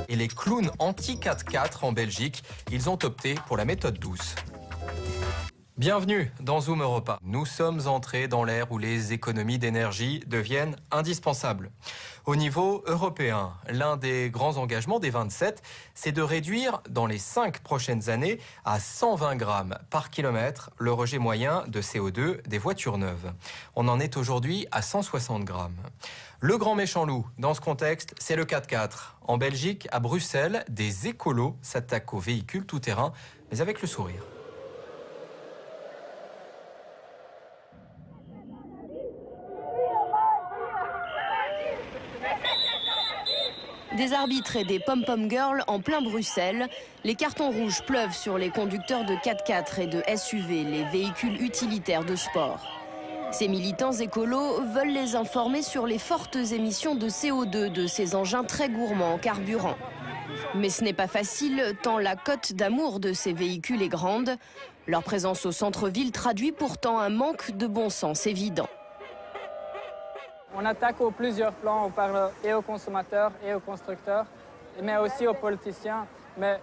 Et les clowns anti-4x4 en Belgique, ils ont opté pour la méthode douce. Bienvenue dans Zoom Europa. Nous sommes entrés dans l'ère où les économies d'énergie deviennent indispensables. Au niveau européen, l'un des grands engagements des 27, c'est de réduire dans les 5 prochaines années à 120 grammes par kilomètre le rejet moyen de CO2 des voitures neuves. On en est aujourd'hui à 160 grammes. Le grand méchant loup, dans ce contexte, c'est le 4x4. En Belgique, à Bruxelles, des écolos s'attaquent aux véhicules tout-terrain, mais avec le sourire. Des arbitres et des pom-pom girls en plein Bruxelles. Les cartons rouges pleuvent sur les conducteurs de 4x4 et de SUV, les véhicules utilitaires de sport. Ces militants écolos veulent les informer sur les fortes émissions de CO2 de ces engins très gourmands en carburant. Mais ce n'est pas facile, tant la cote d'amour de ces véhicules est grande. Leur présence au centre-ville traduit pourtant un manque de bon sens évident. On attaque aux plusieurs plans, on parle et aux consommateurs et aux constructeurs, mais aussi aux politiciens. Mais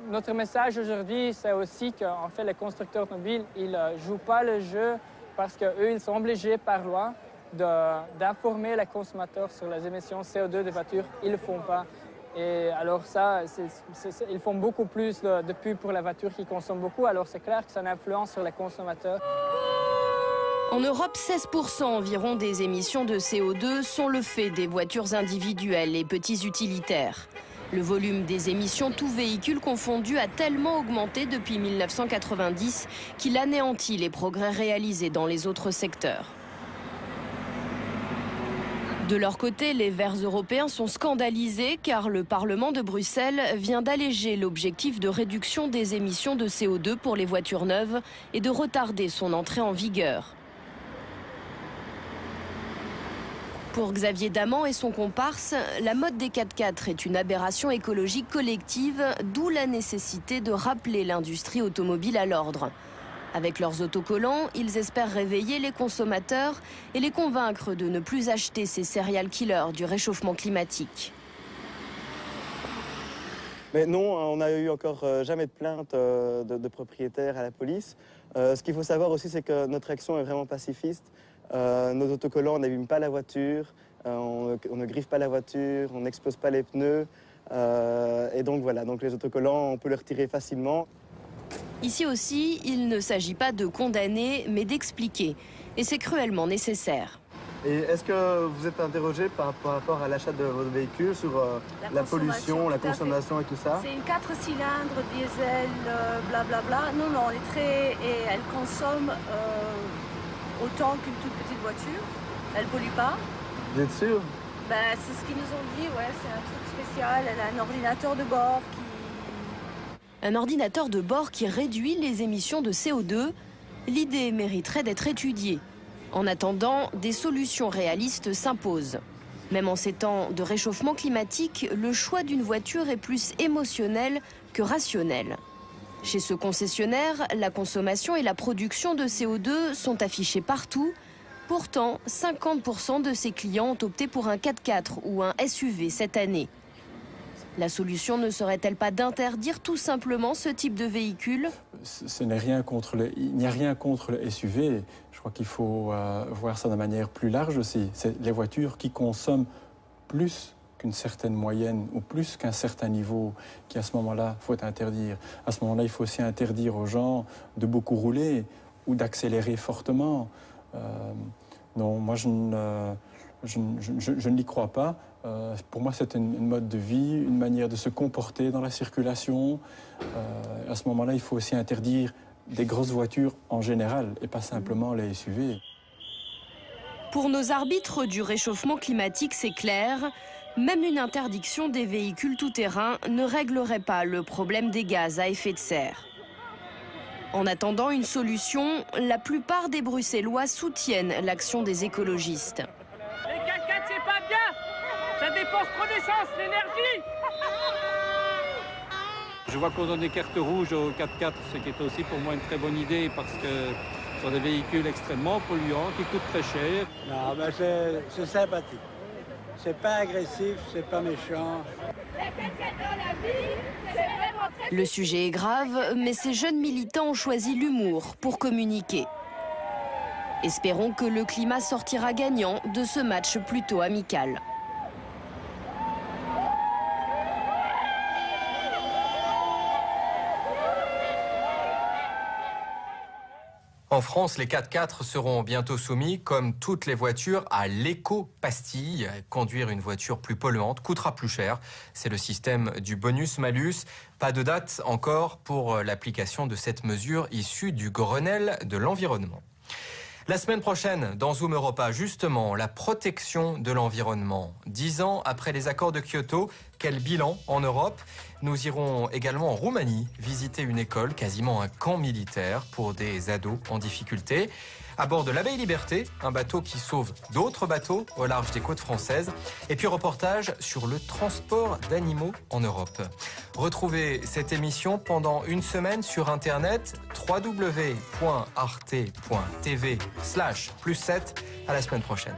notre message aujourd'hui, c'est aussi qu'en fait, les constructeurs automobiles, ils ne jouent pas le jeu parce qu'eux, ils sont obligés par loi d'informer les consommateurs sur les émissions CO2 des voitures. Ils ne le font pas. Et alors ça, ils font beaucoup plus de pub pour les voitures qui consomment beaucoup. Alors c'est clair que ça a une influence sur les consommateurs. En Europe, 16% environ des émissions de CO2 sont le fait des voitures individuelles et petits utilitaires. Le volume des émissions, tous véhicules confondus, a tellement augmenté depuis 1990 qu'il anéantit les progrès réalisés dans les autres secteurs. De leur côté, les Verts européens sont scandalisés car le Parlement de Bruxelles vient d'alléger l'objectif de réduction des émissions de CO2 pour les voitures neuves et de retarder son entrée en vigueur. Pour Xavier Damand et son comparse, la mode des 4x4 est une aberration écologique collective, d'où la nécessité de rappeler l'industrie automobile à l'ordre. Avec leurs autocollants, ils espèrent réveiller les consommateurs et les convaincre de ne plus acheter ces serial killers du réchauffement climatique. Mais non, on n'a eu encore jamais de plainte de propriétaires à la police. Ce qu'il faut savoir aussi, c'est que notre action est vraiment pacifiste. Nos autocollants, on n'abîme pas la voiture, on ne griffe pas la voiture, on n'explose pas les pneus. Et donc voilà, donc les autocollants, on peut les retirer facilement. Ici aussi, il ne s'agit pas de condamner, mais d'expliquer. Et c'est cruellement nécessaire. Et est-ce que vous êtes interrogé par rapport à l'achat de votre véhicule sur la pollution, la consommation et tout ça? C'est une 4 cylindres, diesel, blablabla. Non, elle est très... Et elle consomme autant qu'une toute petite voiture. Elle ne pollue pas. Vous êtes sûr? C'est ce qu'ils nous ont dit, ouais, c'est un truc spécial. Elle a un ordinateur de bord qui... Un ordinateur de bord qui réduit les émissions de CO2. L'idée mériterait d'être étudiée. En attendant, des solutions réalistes s'imposent. Même en ces temps de réchauffement climatique, le choix d'une voiture est plus émotionnel que rationnel. Chez ce concessionnaire, la consommation et la production de CO2 sont affichées partout. Pourtant, 50% de ses clients ont opté pour un 4x4 ou un SUV cette année. La solution ne serait-elle pas d'interdire tout simplement ce type de véhicule? Il n'y a rien contre le SUV. Je crois qu'il faut voir ça de manière plus large aussi. C'est les voitures qui consomment plus qu'une certaine moyenne ou plus qu'un certain niveau qui, à ce moment-là, faut interdire. À ce moment-là, il faut aussi interdire aux gens de beaucoup rouler ou d'accélérer fortement. Non, moi, je ne l'y crois pas. Pour moi, c'est une mode de vie, une manière de se comporter dans la circulation. À ce moment-là, il faut aussi interdire des grosses voitures en général et pas simplement les SUV. Pour nos arbitres du réchauffement climatique, c'est clair. Même une interdiction des véhicules tout-terrain ne réglerait pas le problème des gaz à effet de serre. En attendant une solution, la plupart des Bruxellois soutiennent l'action des écologistes. Les 4x4, c'est pas bien! Ça dépense trop d'essence, l'énergie! Je vois qu'on donne des cartes rouges au 4x4, ce qui est aussi pour moi une très bonne idée parce que ce sont des véhicules extrêmement polluants qui coûtent très cher. Non, mais c'est sympathique. C'est pas agressif, c'est pas méchant. Le sujet est grave, mais ces jeunes militants ont choisi l'humour pour communiquer. Espérons que le climat sortira gagnant de ce match plutôt amical. En France, les 4x4 seront bientôt soumis, comme toutes les voitures, à l'éco-pastille. Conduire une voiture plus polluante coûtera plus cher. C'est le système du bonus-malus. Pas de date encore pour l'application de cette mesure issue du Grenelle de l'environnement. La semaine prochaine, dans Zoom Europa, justement, la protection de l'environnement. 10 ans après les accords de Kyoto, quel bilan en Europe? Nous irons également en Roumanie visiter une école, quasiment un camp militaire pour des ados en difficulté. À bord de l'Abeille Liberté, un bateau qui sauve d'autres bateaux au large des côtes françaises. Et puis reportage sur le transport d'animaux en Europe. Retrouvez cette émission pendant une semaine sur Internet, www.arte.tv/+7. À la semaine prochaine.